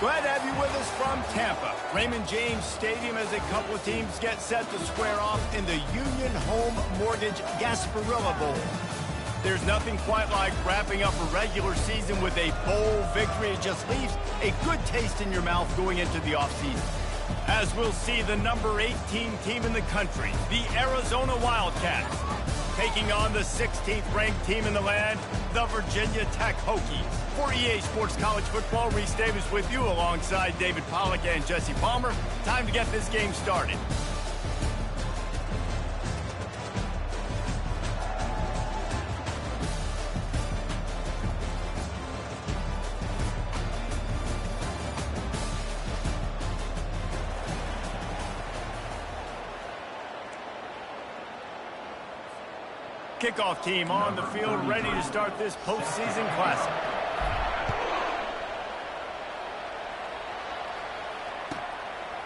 Glad to have you with us from Tampa. Raymond James Stadium as a couple of teams get set to square off in the Union Home Mortgage Gasparilla Bowl. There's nothing quite like wrapping up a regular season with a bowl victory. It just leaves a good taste in your mouth going into the offseason. As we'll see the number 18 team in the country, the Arizona Wildcats, taking on the 16th ranked team in the land, the Virginia Tech Hokies. For EA Sports College Football, Reese Davis with you alongside David Pollack and Jesse Palmer. Time to get this game started. Kickoff team on the field, ready to start this postseason classic.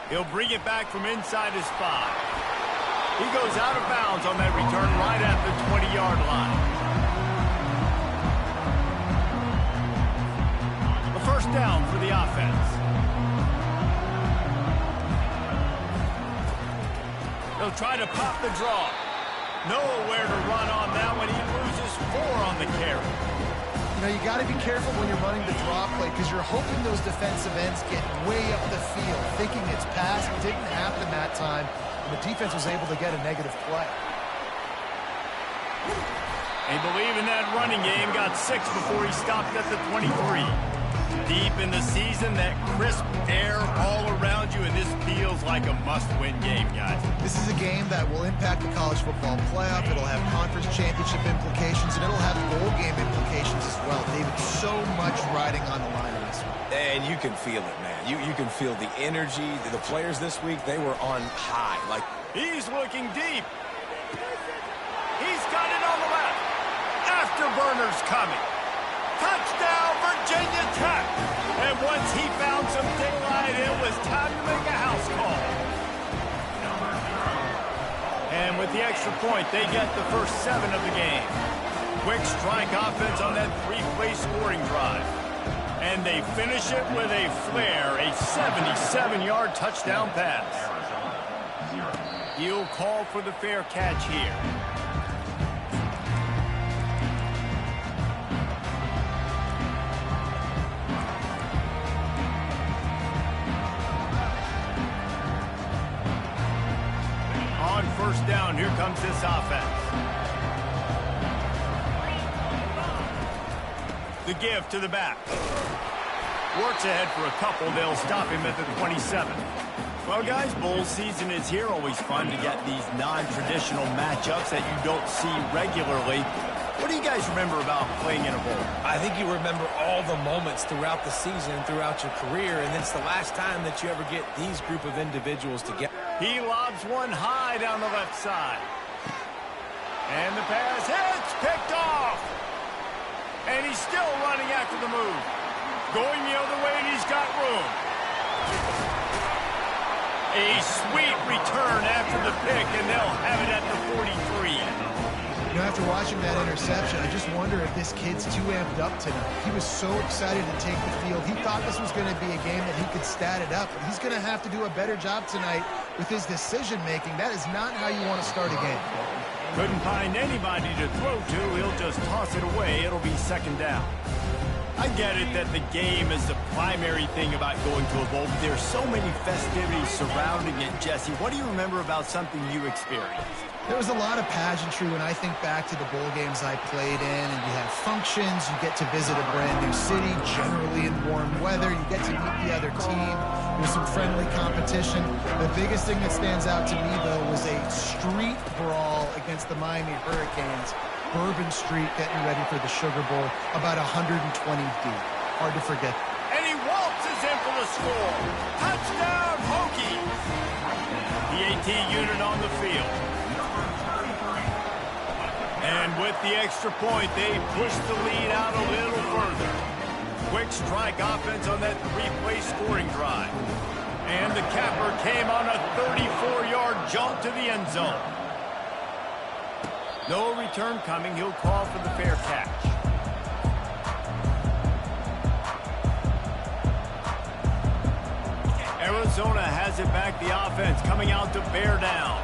He'll bring it back from inside his 5. He goes out of bounds on that return right at the 20-yard line. A first down for the offense. He'll try to pop the draw. Nowhere to run on that one. He loses 4 on the carry. You know, you got to be careful when you're running the draw play because you're hoping those defensive ends get way up the field, thinking it's passed. Didn't happen that time, and the defense was able to get a negative play. They believe in that running game. Got 6 before he stopped at the 23. Deep in the season, that crisp air all around you, and this feels like a must-win game, guys. This is a game that will impact the college football playoff. It'll have conference championship implications, and it'll have bowl game implications as well. David, so much riding on the line in this one. And you can feel it, man. You can feel the energy. The players this week, they were on high. He's looking deep. He's got it on the left. Afterburner's coming. Touchdown, Virginia Tech. And once he found some daylight, it was time to make a house call. And with the extra point, they get the first 7 of the game. Quick strike offense on that 3-play scoring drive. And they finish it with a flair, a 77-yard touchdown pass. He'll call for the fair catch here. First down, here comes this offense. The give to the back. Works ahead for a couple. They'll stop him at the 27. Well, guys, bowl season is here. Always fun to get these non-traditional matchups that you don't see regularly. What do you guys remember about playing in a bowl? I think you remember all the moments throughout the season, throughout your career, and it's the last time that you ever get these group of individuals together. He lobs one high down the left side. And the pass hits, picked off. And he's still running after the move. Going the other way, and he's got room. A sweet return after the pick, and they'll have it at the 43. You know, after watching that interception, I just wonder if this kid's too amped up tonight. He was so excited to take the field. He thought this was going to be a game that he could stat it up, but he's going to have to do a better job tonight with his decision-making. That is not how you want to start a game. Couldn't find anybody to throw to. He'll just toss it away. It'll be second down. I get it that the game is the primary thing about going to a bowl, but there's so many festivities surrounding it. Jesse, what do you remember about something you experienced? There was a lot of pageantry when I think back to the bowl games I played in, and you have functions, you get to visit a brand new city, generally in warm weather, you get to meet the other team, there's some friendly competition. The biggest thing that stands out to me, though, was a street brawl against the Miami Hurricanes. Bourbon Street getting ready for the Sugar Bowl, about 120 deep. Hard to forget. And he waltzes in for the score. Touchdown, Hokies! The AT unit on the field. And with the extra point, they push the lead out a little further. Quick strike offense on that 3-play scoring drive. And the capper came on a 34-yard jump to the end zone. No return coming. He'll call for the fair catch. Arizona has it back. The offense coming out to bear down.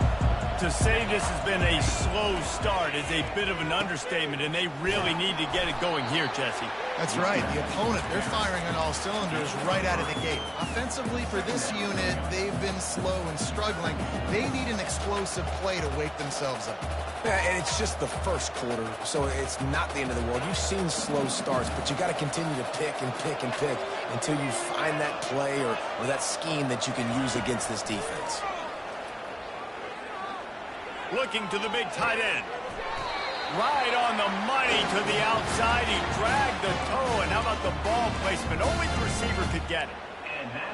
To say this has been a slow start is a bit of an understatement, and they really need to get it going here, Jesse. That's right. The opponent, they're firing on all cylinders right out of the gate. Offensively, for this unit, they've been slow and struggling. They need an explosive play to wake themselves up. Yeah, and it's just the first quarter, so it's not the end of the world. You've seen slow starts, but you got to continue to pick and pick and pick until you find that play or that scheme that you can use against this defense. Looking to the big tight end. Right on the money to the outside. He dragged the toe, and how about the ball placement? Only the receiver could get it.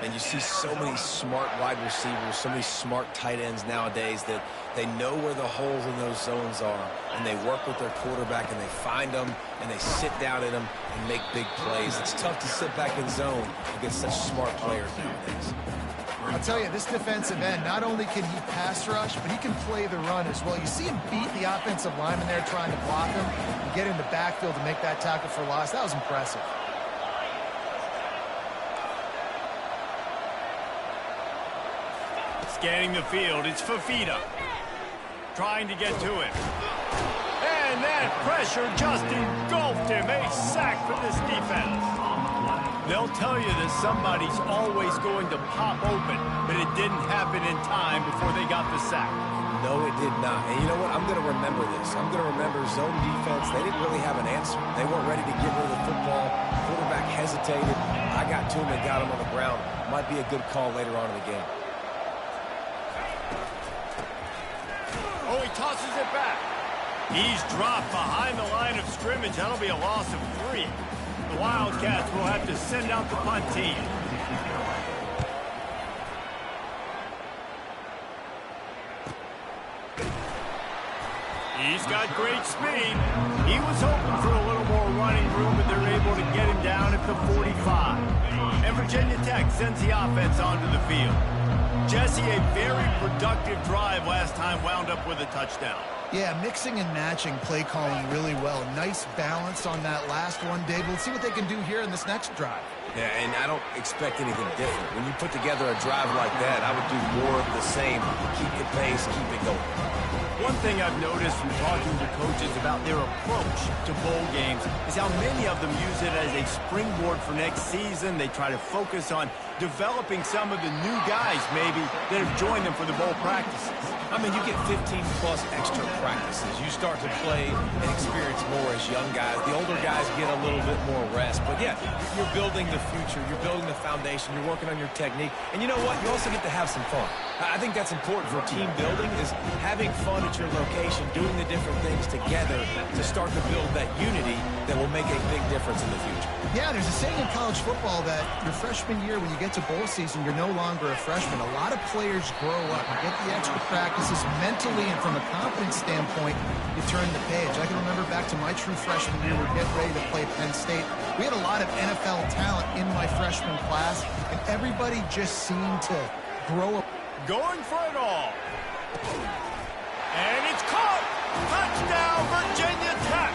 And you see so many smart wide receivers, so many smart tight ends nowadays that they know where the holes in those zones are, and they work with their quarterback, and they find them, and they sit down in them and make big plays. It's tough to sit back in zone against such smart players nowadays. I'll tell you, this defensive end, not only can he pass rush, but he can play the run as well. You see him beat the offensive lineman there trying to block him and get in the backfield to make that tackle for loss. That was impressive. Scanning the field, it's Fafita. Trying to get to him. And that pressure just engulfed him. A sack for this defense. They'll tell you that somebody's always going to pop open, but it didn't happen in time before they got the sack. No, it did not. And you know what? I'm going to remember this. I'm going to remember zone defense. They didn't really have an answer. They weren't ready to get rid of the football. Quarterback hesitated. I got to him and got him on the ground. Might be a good call later on in the game. Oh, he tosses it back. He's dropped behind the line of scrimmage. That'll be a loss of 3. The Wildcats will have to send out the punt team. He's got great speed. He was hoping for a little more running room, but they're able to get him down at the 45. And Virginia Tech sends the offense onto the field. Jesse, a very productive drive last time, wound up with a touchdown. Yeah, mixing and matching play calling really well. Nice balance on that last one, Dave. Let's see what they can do here in this next drive. Yeah, and I don't expect anything different. When you put together a drive like that, I would do more of the same. Keep the pace, keep it going. One thing I've noticed from talking to coaches about their approach to bowl games is how many of them use it as a springboard for next season. They try to focus on developing some of the new guys, maybe, that have joined them for the bowl practices. I mean, you get 15-plus extra practices. You start to play and experience more as young guys. The older guys get a little bit more rest. But, yeah, you're building the future. You're building the foundation. You're working on your technique. And you know what? You also get to have some fun. I think that's important for team building, is having fun at your location, doing the different things together to start to build that unity that will make a big difference in the future. Yeah, there's a saying in college football that your freshman year, when you get to bowl season, you're no longer a freshman. A lot of players grow up and get the extra practices mentally, and from a confidence standpoint, you turn the page. I can remember back to my true freshman year, we're getting ready to play Penn State. We had a lot of NFL talent in my freshman class, and everybody just seemed to grow up. Going for it all. And it's caught. Touchdown, Virginia Tech.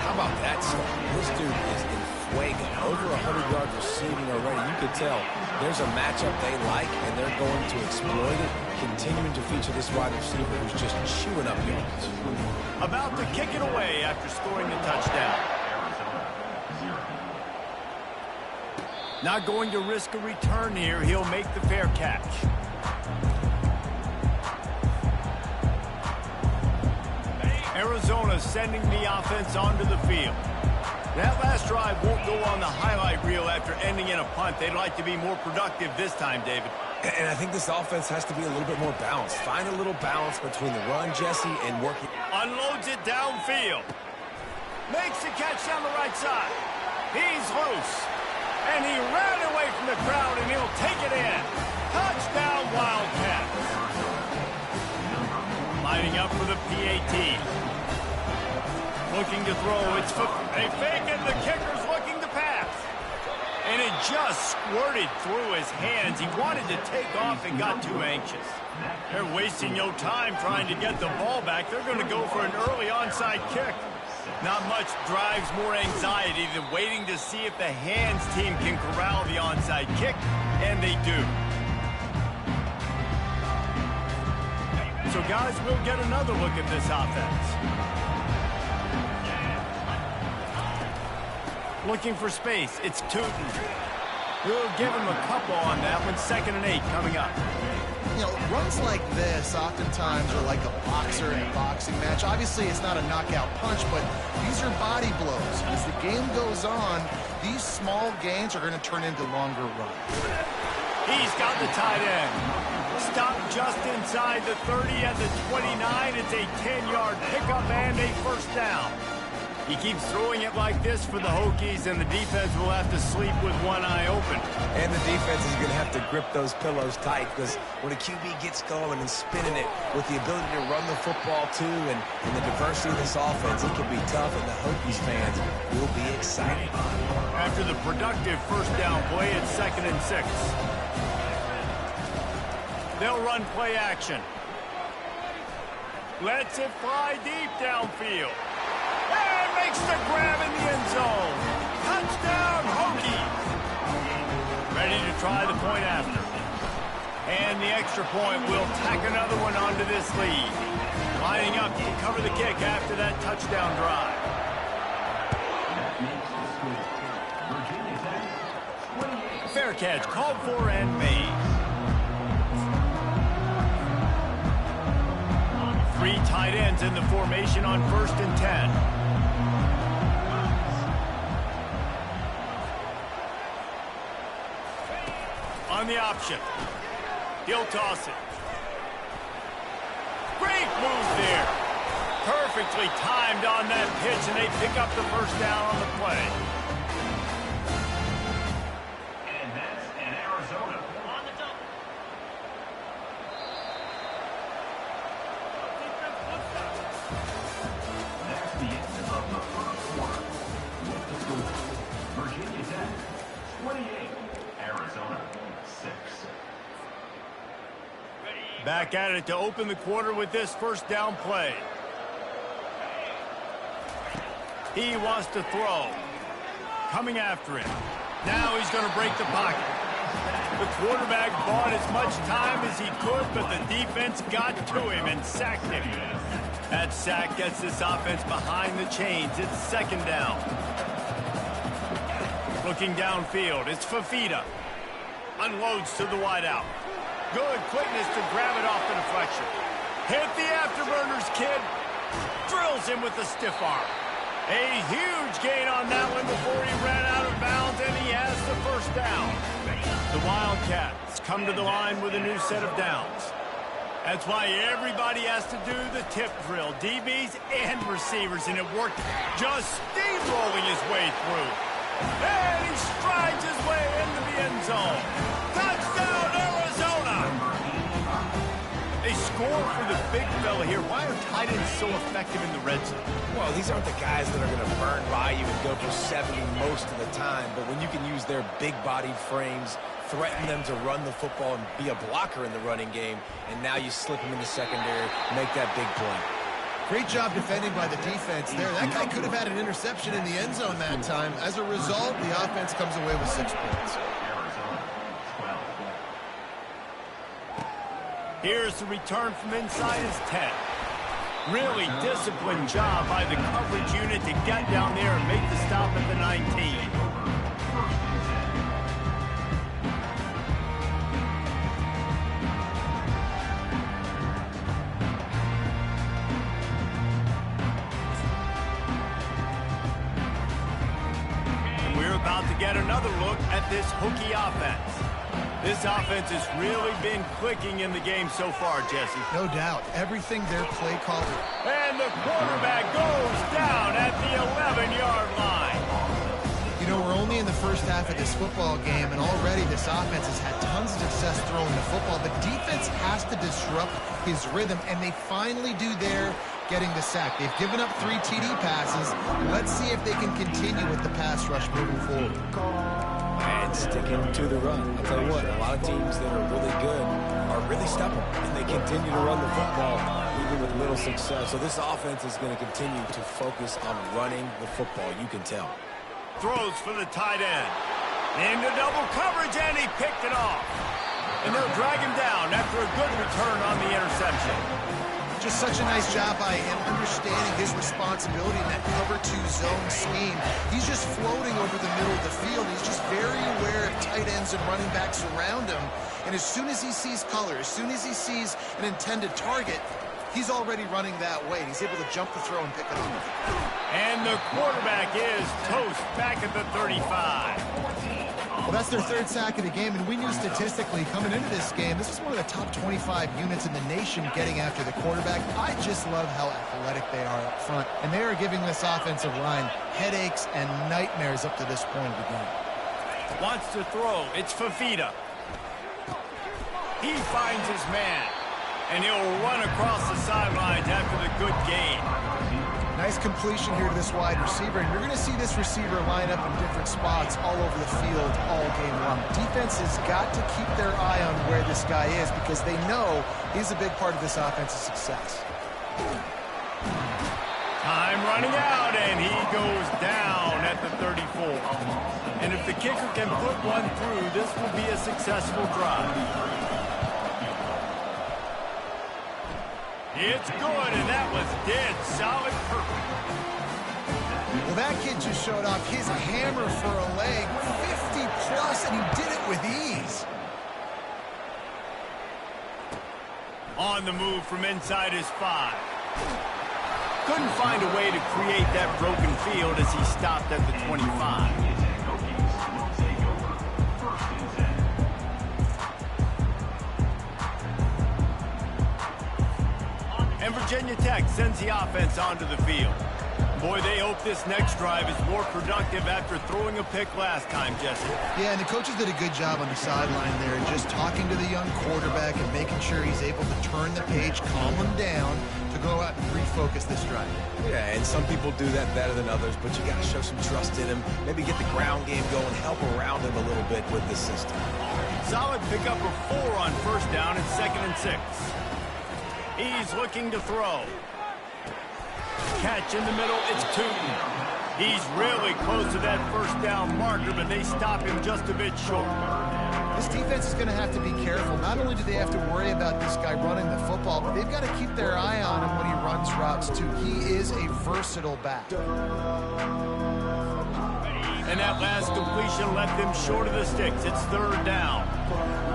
How about that stuff? This dude is in fuego. Over 100 yards receiving already. You can tell there's a matchup they like, and they're going to exploit it, continuing to feature this wide receiver who's just chewing up yards. About to kick it away after scoring the touchdown. Not going to risk a return here. He'll make the fair catch. Arizona sending the offense onto the field. That last drive won't go on the highlight reel after ending in a punt. They'd like to be more productive this time, David. And I think this offense has to be a little bit more balanced. Find a little balance between the run, Jesse, and working. Unloads it downfield. Makes the catch down the right side. He's loose. And he ran away from the crowd, and he'll take it in. Touchdown, Wildcats. Lining up for the PAT. Looking to throw. It's a fake, and the kicker's looking to pass. And it just squirted through his hands. He wanted to take off and got too anxious. They're wasting no time trying to get the ball back. They're going to go for an early onside kick. Not much drives more anxiety than waiting to see if the hands team can corral the onside kick, and they do. So, guys, we'll get another look at this offense. Looking for space. It's Tootin. We'll give him a couple on that one. 2nd and 8 coming up. You know, runs like this oftentimes are like a boxer in a boxing match. Obviously, it's not a knockout punch, but these are body blows. As the game goes on, these small gains are going to turn into longer runs. He's got the tight end. Stop just inside the 30 at the 29. It's a 10-yard pickup and a first down. He keeps throwing it like this for the Hokies, and the defense will have to sleep with one eye open. And the defense is going to have to grip those pillows tight, because when a QB gets going and spinning it with the ability to run the football too and the diversity of this offense, it can be tough, and the Hokies fans will be excited. After the productive first down play, it's 2nd and 6. They'll run play action. Lets it fly deep downfield. And makes the grab in the end zone. Touchdown, Hokies. Ready to try the point after. And the extra point will tack another one onto this lead. Lining up to cover the kick after that touchdown drive. Fair catch called for and made. 3 tight ends in the formation on 1st and 10. On the option. He'll toss it. Great move there. Perfectly timed on that pitch, and they pick up the first down on the play. And that's in Arizona. On the double. That's the end of the first quarter. With the score, Virginia Tech 28, Arizona 6. Back at it to open the quarter with this first down play. He wants to throw. Coming after him. Now he's going to break the pocket. The quarterback bought as much time as he could, but the defense got to him and sacked him. That sack gets this offense behind the chains. It's 2nd down. Looking downfield, it's Fafita. Unloads to the wideout. Good quickness to grab it off the deflection. Hit the afterburners, kid. Drills him with the stiff arm. A huge gain on that one before he ran out of bounds, and he has the first down. The Wildcats come to the line with a new set of downs. That's why everybody has to do the tip drill, DBs and receivers, and it worked, just steamrolling his way through. And he strides his way into the end zone. Touchdown, Arizona! They score for the big fella here. Why are tight ends so effective in the red zone? Well, these aren't the guys that are going to burn by you and go for 70 most of the time, but when you can use their big-bodied frames, threaten them to run the football and be a blocker in the running game, and now you slip them in the secondary, make that big play. Great job defending by the defense there. That guy could have had an interception in the end zone that time. As a result, the offense comes away with 6 points. Here's the return from inside his 10. Really disciplined job by the coverage unit to get down there and make the stop at the 19. About to get another look at this Hokie offense. This offense has really been clicking in the game so far, Jesse. No doubt. Everything their play call. And the quarterback goes down at the 11-yard line. You know, we're only in the first half of this football game, and already this offense has had tons of success throwing the football. The defense has to disrupt his rhythm, and they finally do there, getting the sack. They've given up 3 TD passes. Let's see if they can continue with the pass rush moving forward. And sticking to the run. I'll tell you what, a lot of teams that are really good are really stubborn, and they continue to run the football. even with little success. So this offense is going to continue to focus on running the football. You can tell. Throws for the tight end. Into double coverage, and he picked it off. And they'll drag him down after a good return on the interception. Just such a nice job by him understanding his responsibility in that cover 2 zone scheme. He's just floating over the middle of the field. He's just very aware of tight ends and running backs around him. And as soon as he sees color, as soon as he sees an intended target, he's already running that way. He's able to jump the throw and pick it up. And the quarterback is toast back at the 35. Well, that's their 3rd sack of the game, and we knew statistically coming into this game, this was one of the top 25 units in the nation getting after the quarterback. I just love how athletic they are up front, and they are giving this offensive line headaches and nightmares up to this point of the game. Wants to throw. It's Fafita. He finds his man, and he'll run across the sidelines after the good gain. Nice completion here to this wide receiver, and you're going to see this receiver line up in different spots all over the field all game long. Defense has got to keep their eye on where this guy is because they know he's a big part of this offense's success. Time running out, and he goes down at the 34. And if the kicker can put one through, this will be a successful drive. It's good, and that was dead solid perfect. Well, that kid just showed off his hammer for a leg, 50-plus, and he did it with ease. On the move from inside his 5. Couldn't find a way to create that broken field as he stopped at the 25. And Virginia Tech sends the offense onto the field. Boy, they hope this next drive is more productive after throwing a pick last time, Jesse. Yeah, and the coaches did a good job on the sideline there, just talking to the young quarterback and making sure he's able to turn the page, calm him down, to go out and refocus this drive. Yeah, and some people do that better than others, but you got to show some trust in him. Maybe get the ground game going, help around him a little bit with this system. Solid pickup of 4 on first down and 2nd and 6. He's looking to throw. Catch in the middle, it's Tootin. He's really close to that first down marker, but they stop him just a bit short. This defense is going to have to be careful. Not only do they have to worry about this guy running the football, but they've got to keep their eye on him when he runs routes, too. He is a versatile back. And that last completion left them short of the sticks. It's 3rd down.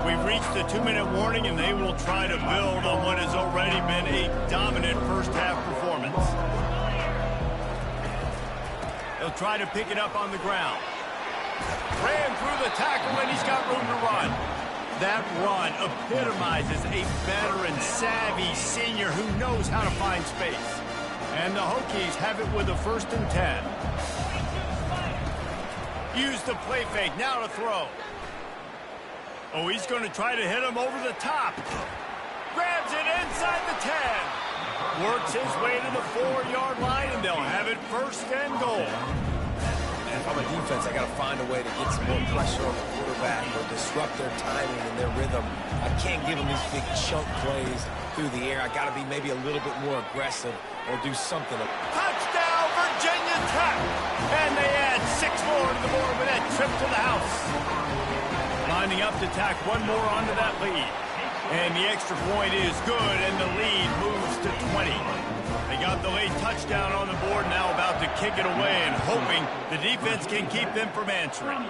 We've reached the 2-minute warning, and they will try to build on what has already been a dominant first-half performance. They'll try to pick it up on the ground. Ran through the tackle, and he's got room to run. That run epitomizes a veteran, savvy senior who knows how to find space. And the Hokies have it with a 1st and 10. Use the play fake, now to throw. Oh, he's going to try to hit him over the top. Grabs it inside the 10. Works his way to the 4-yard line, and they'll have it 1st and goal. And if I'm a defense, I got to find a way to get some more pressure on the quarterback or disrupt their timing and their rhythm. I can't give them these big chunk plays through the air. I got to be maybe a little bit more aggressive or do something. Touchdown, Virginia Tech! And they add 6 more to the board with that trip to the house. Lining up to tack 1 more onto that lead. And the extra point is good, and the lead moves to 20. They got the late touchdown on the board, now about to kick it away and hoping the defense can keep them from answering.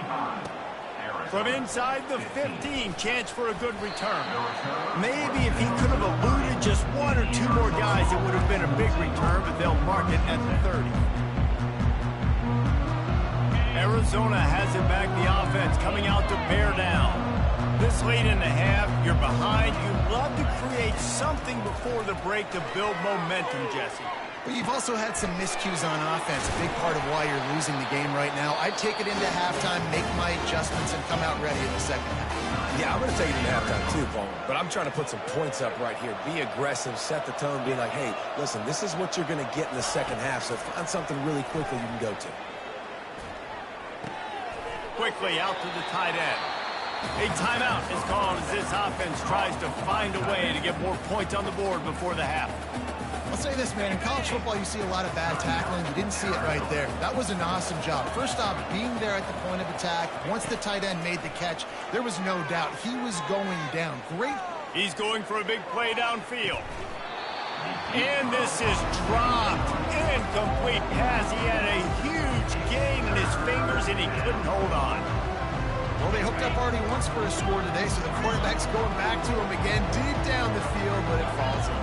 From inside the 15, chance for a good return. Maybe if he could have eluded just 1 or 2 more guys, it would have been a big return, but they'll mark it at the 30. Arizona has it back, the offense coming out to bear down. This late in the half, you're behind. You love to create something before the break to build momentum, Jesse. But you've also had some miscues on offense, a big part of why you're losing the game right now. I'd take it into halftime, make my adjustments, and come out ready in the second half. Yeah, I'm going to take it into halftime too, Paul. But I'm trying to put some points up right here. Be aggressive, set the tone, be like, hey, listen, this is what you're going to get in the second half, so find something really quickly you can go to. Quickly out to the tight end. A timeout is called as this offense tries to find a way to get more points on the board before the half. I'll say this, man. In college football, you see a lot of bad tackling. You didn't see it right there. That was an awesome job. First off, being there at the point of attack. Once the tight end made the catch, there was no doubt he was going down. Great. He's going for a big play downfield. And this is dropped. Incomplete pass. He had a huge gain in his fingers, and he couldn't hold on. Well, they hooked up already once for a score today, so the quarterback's going back to him again deep down the field, but it falls in.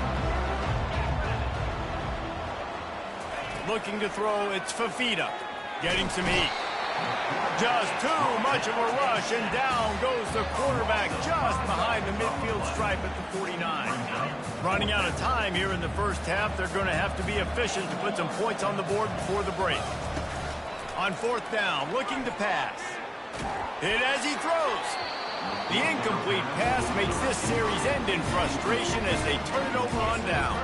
Looking to throw, it's Fafita. Getting some heat. Just too much of a rush, and down goes the quarterback just behind the midfield stripe at the 49. Running out of time here in the first half, they're going to have to be efficient to put some points on the board before the break. On fourth down, looking to pass. Hit as he throws. The incomplete pass makes this series end in frustration as they turn it over on down.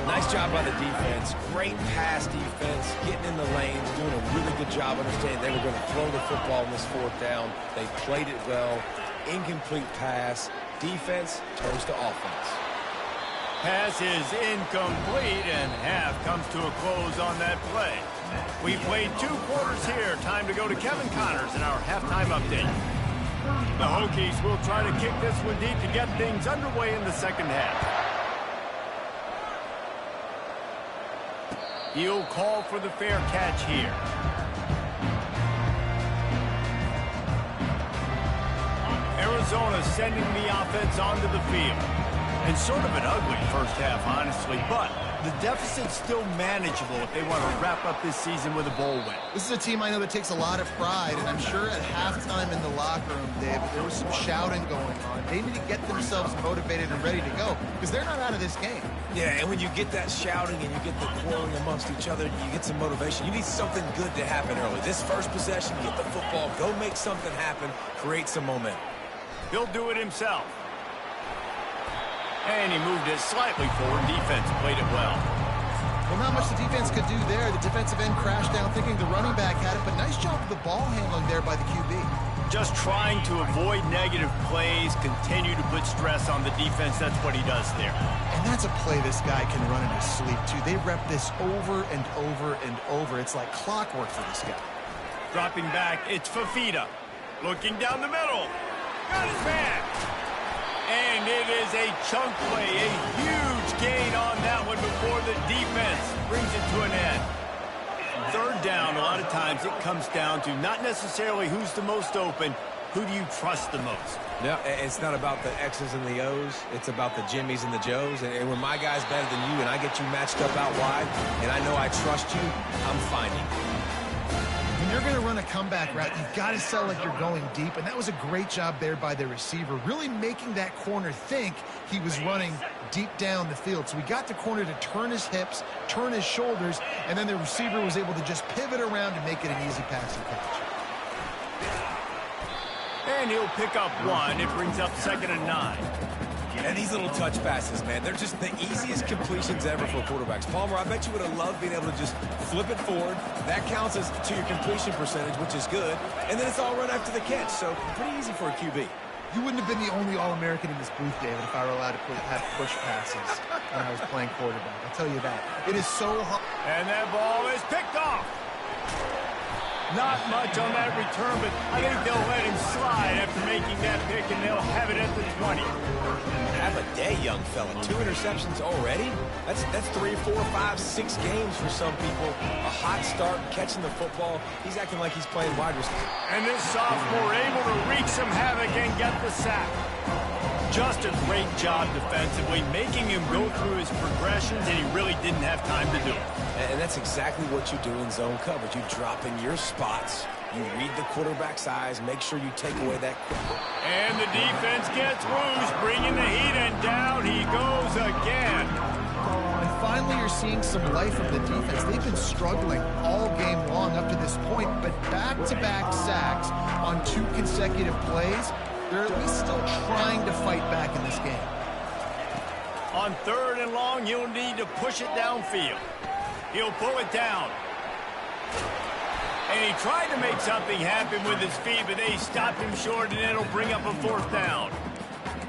Nice job by the defense. Great pass defense, getting in the lanes, doing a really good job understanding they were going to throw the football in this fourth down. They played it well. Incomplete pass. Defense turns to offense. Pass is incomplete, and half comes to a close on that play. We played 2 quarters here. Time to go to Kevin Connors in our halftime update. The Hokies will try to kick this one deep to get things underway in the second half. He'll call for the fair catch here. Arizona sending the offense onto the field. And sort of an ugly first half, honestly, but the deficit's still manageable if they want to wrap up this season with a bowl win. This is a team I know that takes a lot of pride, and I'm sure at halftime in the locker room, Dave, there was some shouting going on. They need to get themselves motivated and ready to go, because they're not out of this game. Yeah, and when you get that shouting and you get the quarreling amongst each other, you get some motivation. You need something good to happen early. This first possession, get the football, go make something happen, create some momentum. He'll do it himself. And he moved it slightly forward. Defense played it well. Well, not much the defense could do there. The defensive end crashed down thinking the running back had it, but nice job of the ball handling there by the QB. Just trying to avoid negative plays, continue to put stress on the defense. That's what he does there. And that's a play this guy can run in his sleep, too. They rep this over and over and over. It's like clockwork for this guy. Dropping back, it's Fafita. Looking down the middle. Got his man. And it is a chunk play, a huge gain on that one before the defense brings it to an end. Third down, a lot of times it comes down to not necessarily who's the most open, who do you trust the most? No, it's not about the X's and the O's. It's about the Jimmys and the Joes. And when my guy's better than you and I get you matched up out wide, and I know I trust you, I'm finding you. When you're going to run a comeback route, you've got to sell like you're going deep, and that was a great job there by the receiver, really making that corner think he was running deep down the field. So we got the corner to turn his hips, turn his shoulders, and then the receiver was able to just pivot around and make it an easy passing catch. And he'll pick up 1. It brings up 2nd and 9. And these little touch passes, man, they're just the easiest completions ever for quarterbacks. Palmer, I bet you would have loved being able to just flip it forward. That counts as to your completion percentage, which is good. And then it's all run after the catch, so pretty easy for a QB. You wouldn't have been the only All-American in this booth, David, if I were allowed to have push passes when I was playing quarterback. I'll tell you that. It is so hard. And that ball is picked off. Not much on that return, but I think they'll let him slide after making that pick, and they'll have it at the 20. Have a day, young fella. 2 interceptions already? That's 3, 4, 5, 6 games for some people. A hot start, catching the football. He's acting like he's playing wide receiver. And this sophomore able to wreak some havoc and get the sack. Just a great job defensively, making him go through his progressions, and he really didn't have time to do it. And that's exactly what you do in zone coverage. You drop in your spots. You read the quarterback's eyes. Make sure you take away that quick. And the defense gets loose, bringing the heat, and down he goes again. And finally, you're seeing some life from the defense. They've been struggling all game long up to this point, but back-to-back sacks on 2 consecutive plays. They're at least still trying to fight back in this game. On 3rd and long, he'll need to push it downfield. He'll pull it down. And he tried to make something happen with his feet, but they stopped him short, and it'll bring up a 4th down.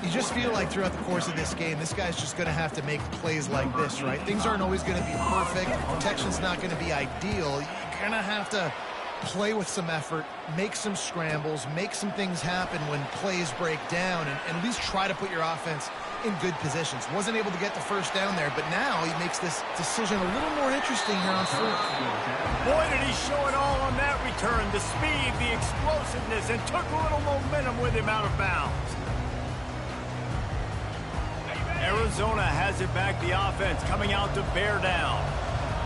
You just feel like throughout the course of this game, this guy's just going to have to make plays like this, right? Things aren't always going to be perfect. Protection's not going to be ideal. You're going to have to play with some effort, make some scrambles, make some things happen when plays break down, and at least try to put your offense in good positions. Wasn't able to get the first down there, but now he makes this decision a little more interesting here on 4th. Boy, did he show it all on that return. The speed, the explosiveness, and took a little momentum with him out of bounds. Arizona has it back, the offense coming out to bear down.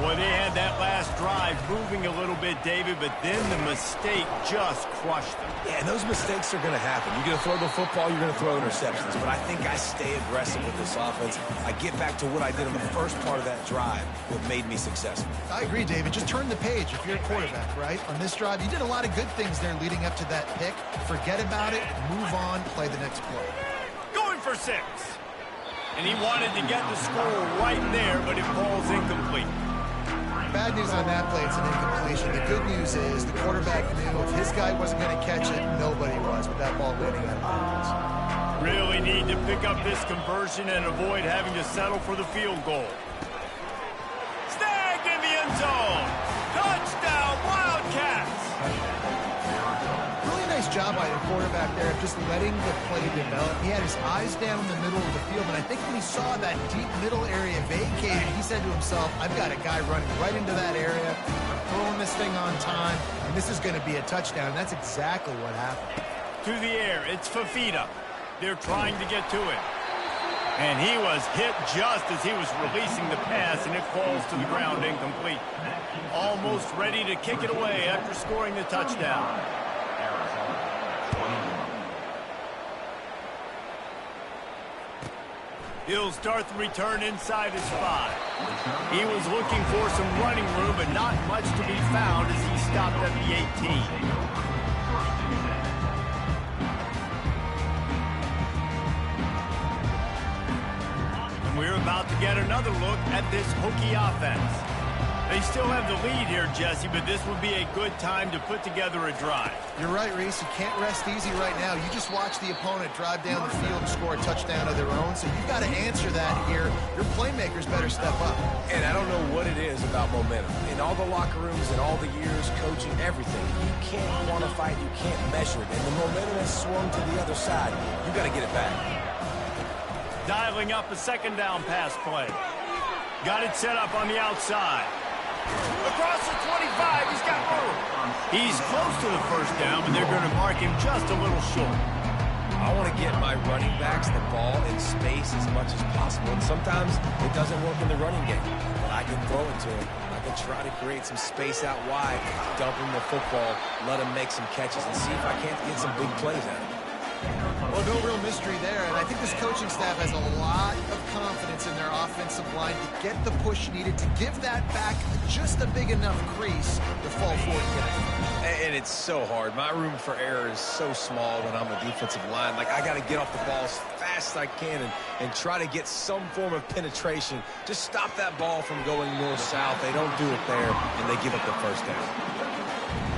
Boy, they had that last drive moving a little bit, David, but then the mistake just crushed them. Yeah, and those mistakes are going to happen. You're going to throw the football, you're going to throw interceptions. But I think I stay aggressive with this offense. I get back to what I did in the first part of that drive, what made me successful. I agree, David. Just turn the page if you're a quarterback, right? On this drive, you did a lot of good things there leading up to that pick. Forget about it, move on, play the next play. Going for 6. And he wanted to get the score right there, but it falls incomplete. Bad news on that play, it's an incompletion. The good news is the quarterback knew if his guy wasn't going to catch it, nobody was with that ball landing out of bounds. Really need to pick up this conversion and avoid having to settle for the field goal. Snagged in the end zone. Touchdown, Wildcats. Really nice job by the quarterback there of just letting the play develop. He had his eyes down in the middle of the field, and I think when he saw that deep middle area vacated, he said to himself, I've got a guy running right into that area. I'm throwing this thing on time, and this is going to be a touchdown. And that's exactly what happened. To the air, it's Fafita. They're trying to get to it. And he was hit just as he was releasing the pass, and it falls to the ground incomplete. Almost ready to kick it away after scoring the touchdown. He'll start the return inside his 5. He was looking for some running room, but not much to be found as he stopped at the 18. And we're about to get another look at this Hokie offense. They still have the lead here, Jesse, but this would be a good time to put together a drive. You're right, Reese. You can't rest easy right now. You just watch the opponent drive down the field and score a touchdown of their own, so you've got to answer that here. Your playmakers better step up. And I don't know what it is about momentum. In all the locker rooms and all the years, coaching, everything, you can't quantify it, you can't measure it. And the momentum has swung to the other side. You got to get it back. Dialing up a 2nd down pass play. Got it set up on the outside. Across the 25, he's got room. He's close to the 1st down, but they're going to mark him just a little short. I want to get my running backs the ball in space as much as possible. And sometimes it doesn't work in the running game, but I can throw it to him. I can try to create some space out wide, dump him the football, let him make some catches, and see if I can't get some big plays out of him. Well, no real mystery there, and I think this coaching staff has a lot of confidence in their offensive line to get the push needed to give that back just a big enough crease to fall forward and get it. And it's so hard. My room for error is so small when I'm a defensive line. Like, I got to get off the ball as fast as I can and try to get some form of penetration. Just stop that ball from going north-south. They don't do it there, and they give up the 1st down.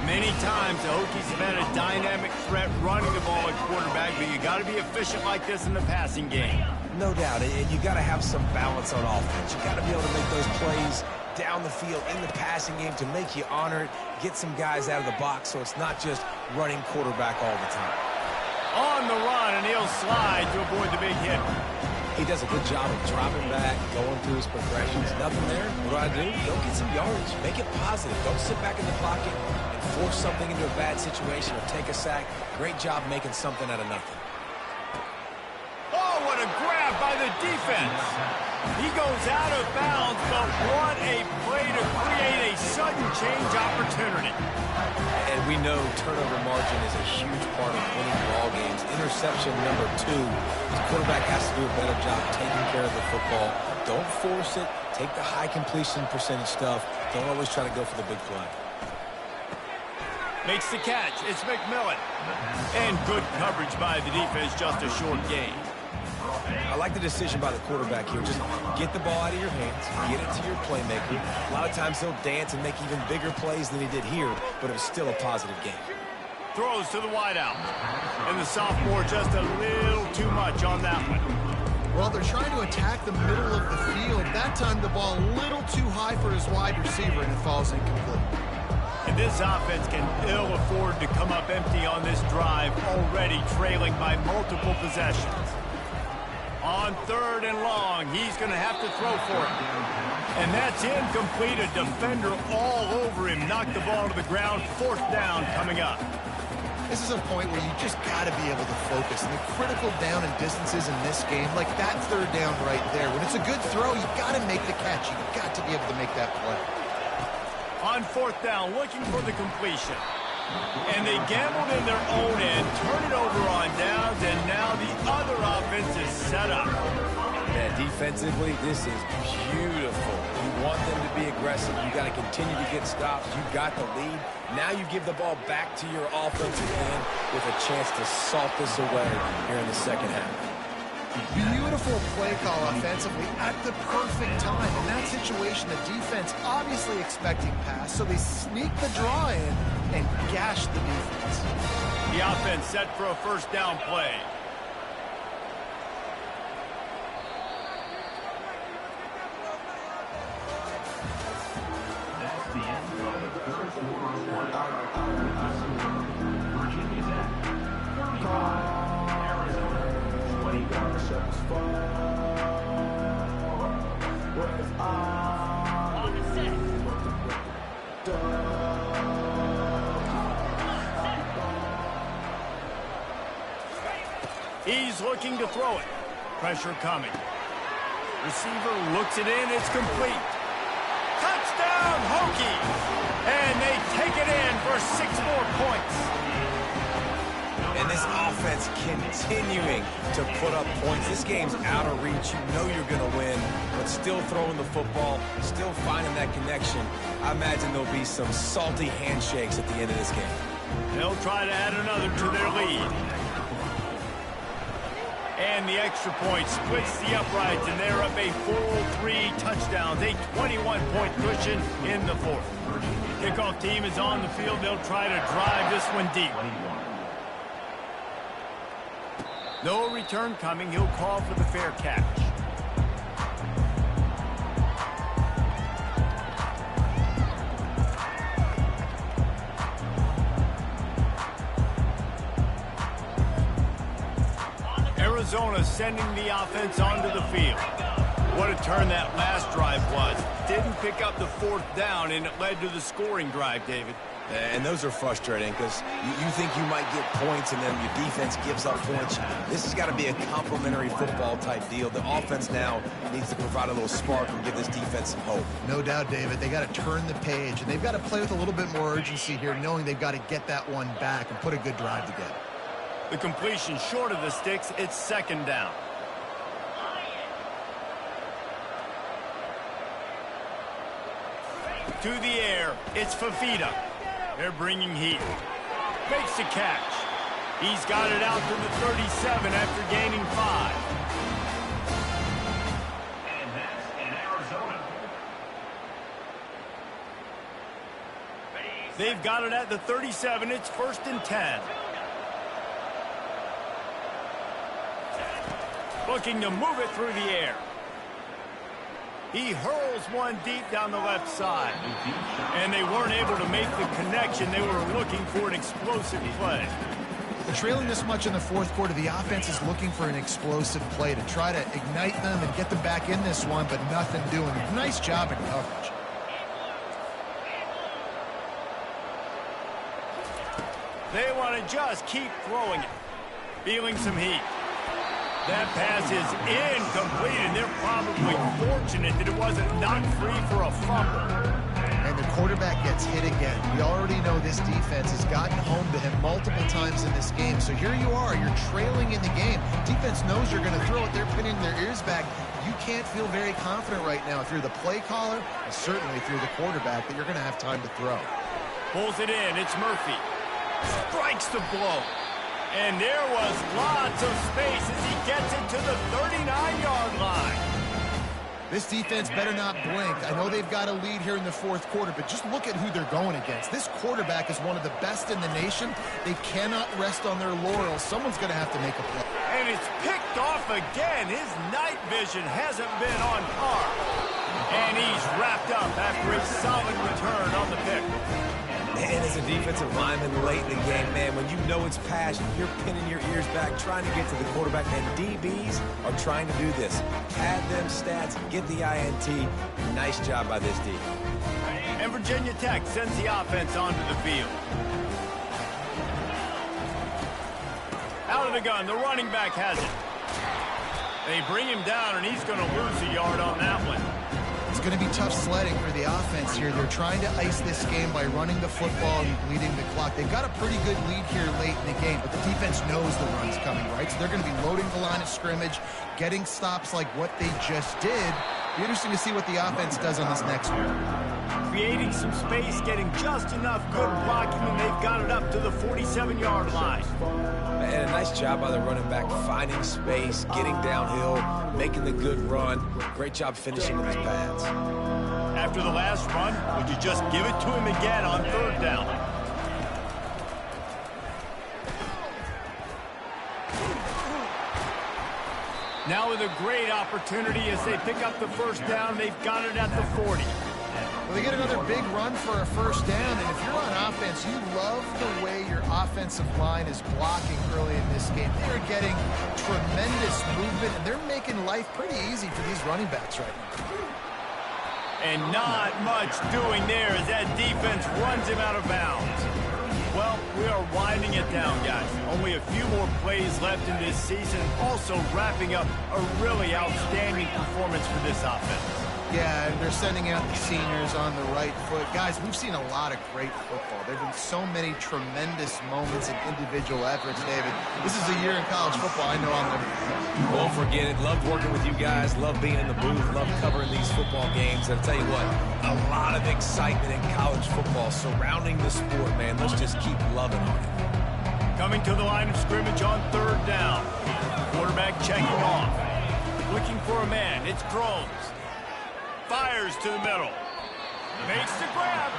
Many times the Hokies have had a dynamic threat running the ball at quarterback, but you got to be efficient like this in the passing game. No doubt, and you got to have some balance on offense. You got to be able to make those plays down the field in the passing game to make you honor it, get some guys out of the box so it's not just running quarterback all the time. On the run, and he'll slide to avoid the big hit. He does a good job of dropping back, going through his progressions. Nothing there. What do? Go get some yardage. Make it positive. Don't sit back in the pocket and force something into a bad situation or take a sack. Great job making something out of nothing. Oh, what a grab by the defense. He goes out of bounds, but what a play to create a sudden change opportunity. And we know turnover margin is a huge part of winning ball games. Interception number 2. The quarterback has to do a better job taking care of the football. Don't force it. Take the high completion percentage stuff. Don't always try to go for the big play. Makes the catch. It's McMillan. And good coverage by the defense, just a short gain. I like the decision by the quarterback here. Just get the ball out of your hands, get it to your playmaker. A lot of times he'll dance and make even bigger plays than he did here, but it was still a positive game. Throws to the wideout. And the sophomore just a little too much on that one. Well, they're trying to attack the middle of the field. That time the ball a little too high for his wide receiver, and it falls incomplete. And this offense can ill afford to come up empty on this drive, already trailing by multiple possessions. On 3rd and long, he's going to have to throw for it. And that's incomplete. A defender all over him. Knocked the ball to the ground. 4th down coming up. This is a point where you just got to be able to focus. And the critical down and distances in this game, like that 3rd down right there. When it's a good throw, you got to make the catch. You've got to be able to make that play. On 4th down, looking for the completion. And they gambled in their own end, turn it over on downs, and now the other offense is set up. Man, defensively, this is beautiful. You want them to be aggressive. You got to continue to get stops. You got the lead. Now you give the ball back to your offensive end with a chance to salt this away here in the second half. Beautiful play call offensively at the perfect time. In that situation, the defense obviously expecting pass, so they sneak the draw in and gash the defense. The offense set for a 1st down play. That's the end of the 3rd quarter. Virginia's at 35, Arizona 24. He's looking to throw it. Pressure coming. Receiver looks it in. It's complete. Touchdown, Hokie! And they take it in for 6 more points. And this offense continuing to put up points. This game's out of reach. You know you're going to win, but still throwing the football, still finding that connection. I imagine there'll be some salty handshakes at the end of this game. They'll try to add another to their lead. And the extra point splits the uprights, and they're up a full 3 touchdowns, a 21-point cushion in the 4th. Kickoff team is on the field. They'll try to drive this one deep. No return coming. He'll call for the fair catch. Arizona sending the offense onto the field. What a turn that last drive was. Didn't pick up the 4th down, and it led to the scoring drive, David. And those are frustrating because you think you might get points and then your defense gives up points. This has got to be a complementary football type deal. The offense now needs to provide a little spark and give this defense some hope. No doubt, David. They got to turn the page, and they've got to play with a little bit more urgency here, knowing they've got to get that one back and put a good drive together. The completion short of the sticks. It's 2nd down. To the air. It's Fafita. They're bringing heat. Makes the catch. He's got it out to the 37 after gaining 5. And that's in Arizona. They've got it at the 37. It's 1st and 10. Looking to move it through the air. He hurls one deep down the left side. And they weren't able to make the connection. They were looking for an explosive play. Trailing this much in the 4th quarter, the offense is looking for an explosive play to try to ignite them and get them back in this one, but nothing doing. Nice job in coverage. They want to just keep throwing it. Feeling some heat. That pass is incomplete, and they're probably fortunate that it wasn't knocked free for a fumble. And the quarterback gets hit again. We already know this defense has gotten home to him multiple times in this game. So here you are, you're trailing in the game. Defense knows you're going to throw it. They're pinning their ears back. You can't feel very confident right now through the play caller and certainly through the quarterback that you're going to have time to throw. Pulls it in. It's Murphy. Strikes the blow. And there was lots of space as he gets it to the 39-yard line. This defense better not blink. I know they've got a lead here in the fourth quarter, but just look at who they're going against. This quarterback is one of the best in the nation. They cannot rest on their laurels. Someone's going to have to make a play. And it's picked off again. His night vision hasn't been on par. And he's wrapped up after a solid return on the pick. And as a defensive lineman late in the game, man, when you know it's passion, you're pinning your ears back, trying to get to the quarterback, and DBs are trying to do this. Pad them stats, get the INT. Nice job by this D. And Virginia Tech sends the offense onto the field. Out of the gun, the running back has it. They bring him down, and he's going to lose a yard on that one. It's going to be tough sledding for the offense here. They're trying to ice this game by running the football and bleeding the clock. They've got a pretty good lead here late in the game, but the defense knows the run's coming, right? So they're going to be loading the line of scrimmage, getting stops like what they just did. Be interesting to see what the offense does on this next one. Creating some space, getting just enough good blocking, and they've got it up to the 47-yard line. And a nice job by the running back, finding space, getting downhill, making the good run. Great job finishing with his pads. After the last run, would you just give it to him again on third down? Now with a great opportunity as they pick up the first down, they've got it at the 40. Well, they get another big run for a first down, and if you're on offense, you love the way your offensive line is blocking early in this game. They're getting tremendous movement, and they're making life pretty easy for these running backs right now. And not much doing there as that defense runs him out of bounds. Well, we are winding it down, guys. Only a few more plays left in this season, also wrapping up a really outstanding performance for this offense. Yeah, and they're sending out the seniors on the right foot. Guys, we've seen a lot of great football. There have been so many tremendous moments and individual efforts, David. This is a year in college football I know I'll never forget. Won't forget it. Loved working with you guys. Loved being in the booth. Loved covering these football games. And I'll tell you what, a lot of excitement in college football surrounding the sport, man. Let's just keep loving on it. Coming to the line of scrimmage on third down. Quarterback checking off. Looking for a man. It's Drones. Fires to the middle. Makes the grab.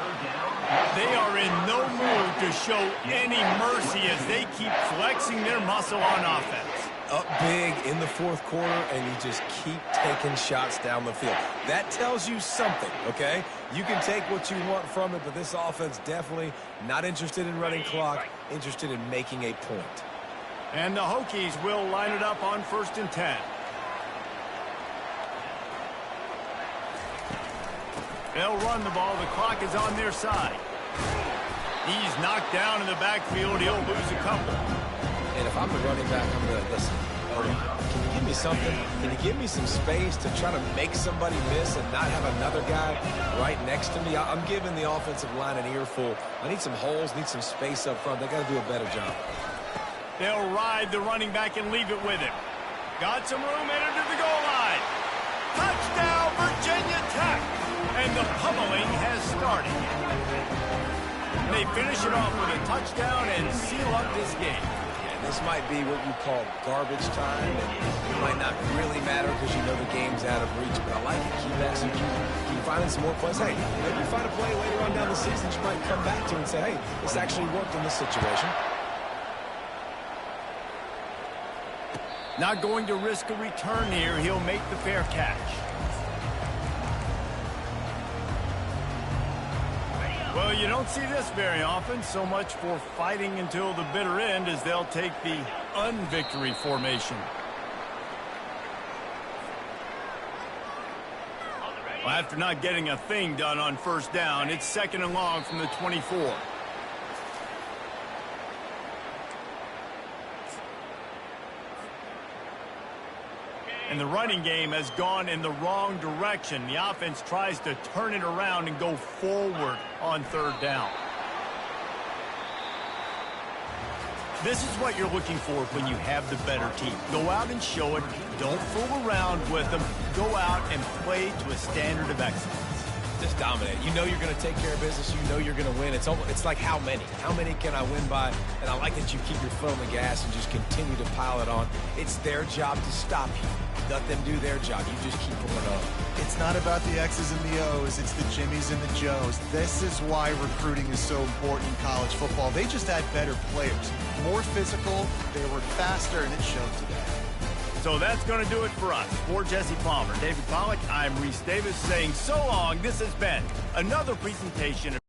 They are in no mood to show any mercy as they keep flexing their muscle on offense. Up big in the fourth quarter, and you just keep taking shots down the field. That tells you something, okay? You can take what you want from it, but this offense definitely not interested in running clock, interested in making a point. And the Hokies will line it up on 1st and 10. They'll run the ball. The clock is on their side. He's knocked down in the backfield. He'll lose a couple. And if I'm the running back, I'm going to listen. Can you give me something? Can you give me some space to try to make somebody miss and not have another guy right next to me? I'm giving the offensive line an earful. I need some holes, need some space up front. They got to do a better job. They'll ride the running back and leave it with him. Got some room headed to the goal line. Touchdown, Virginia Tech. And the pummeling has started. They finish it off with a touchdown and seal up this game. And this might be what you call garbage time, and it might not really matter because you know the game's out of reach, but I like it. Keep executing. Keep finding some more plays. Hey, maybe you find a play later on down the season you might come back to and say, hey, this actually worked in this situation. Not going to risk a return here. He'll make the fair catch. Well, you don't see this very often. So much for fighting until the bitter end as they'll take the unvictory formation. Well, after not getting a thing done on first down, it's 2nd and long from the 24. And the running game has gone in the wrong direction. The offense tries to turn it around and go forward on third down. This is what you're looking for when you have the better team. Go out and show it. Don't fool around with them. Go out and play to a standard of excellence. Just dominate. You know you're going to take care of business. You know you're going to win. It's like how many? How many can I win by? And I like that you keep your foot on the gas and just continue to pile it on. It's their job to stop you. Let them do their job. You just keep going on. It's not about the X's and the O's. It's the Jimmies and the Joes. This is why recruiting is so important in college football. They just had better players, more physical, they were faster, and it showed today. So that's going to do it for us. For Jesse Palmer, David Pollack, I'm Reese Davis saying so long. This has been another presentation of